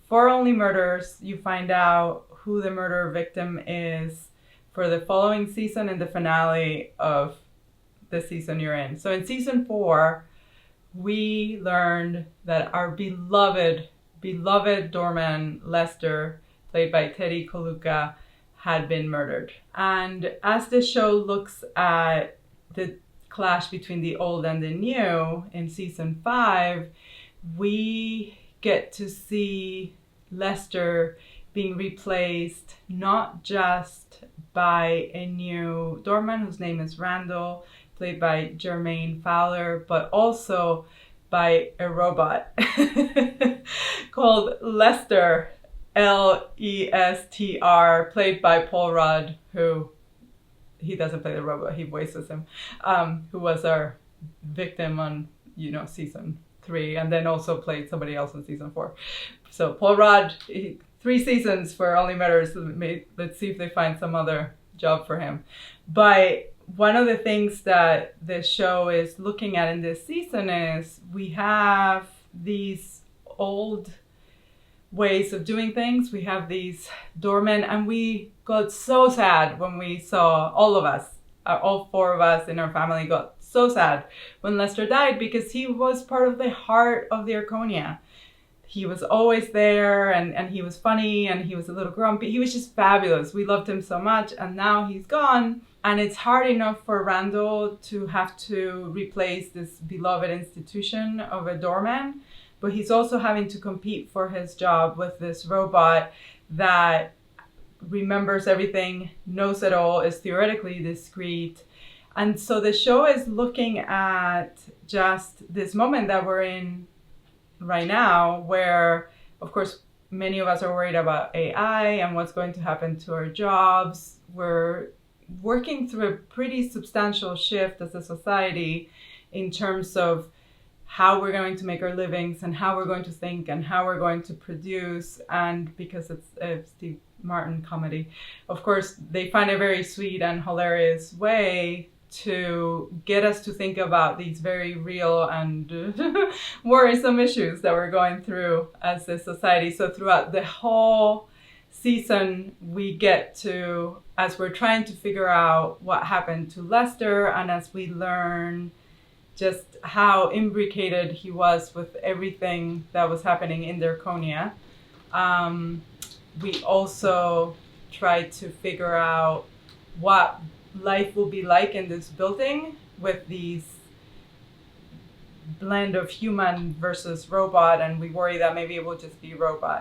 For Only Murders, you find out who the murder victim is for the following season and the finale of the season you're in. So in season 4, we learned that our beloved doorman LESTR, played by Teddy Coluca, had been murdered. And as the show looks at the clash between the old and the new in season 5, we get to see LESTR being replaced not just by a new doorman whose name is Randall, played by Jermaine Fowler, but also by a robot called LESTR, LESTR, played by Paul Rudd, who, he doesn't play the robot, he voices him, who was our victim on, season 3, and then also played somebody else in season 4. So Paul Rudd, 3 seasons for Only Murders. Let's see if they find some other job for him. But one of the things that the show is looking at in this season is we have these old ways of doing things. We have these doormen, and we got so sad when we saw, all 4 of us in our family got so sad when LESTR died, because he was part of the heart of the Arconia. He was always there, and he was funny, and he was a little grumpy. He was just fabulous. We loved him so much, and now he's gone. And it's hard enough for Randall to have to replace this beloved institution of a doorman, but he's also having to compete for his job with this robot that remembers everything, knows it all, is theoretically discreet. And so the show is looking at just this moment that we're in right now, where, of course, many of us are worried about AI and what's going to happen to our jobs. We're working through a pretty substantial shift as a society in terms of how we're going to make our livings and how we're going to think and how we're going to produce. And because it's a Steve Martin comedy, of course, they find a very sweet and hilarious way to get us to think about these very real and worrisome issues that we're going through as a society. So throughout the whole season, we get to, as we're trying to figure out what happened to LESTR, and as we learn just how imbricated he was with everything that was happening in Arconia, we also try to figure out what life will be like in this building with these blend of human versus robot, and we worry that maybe it will just be robot.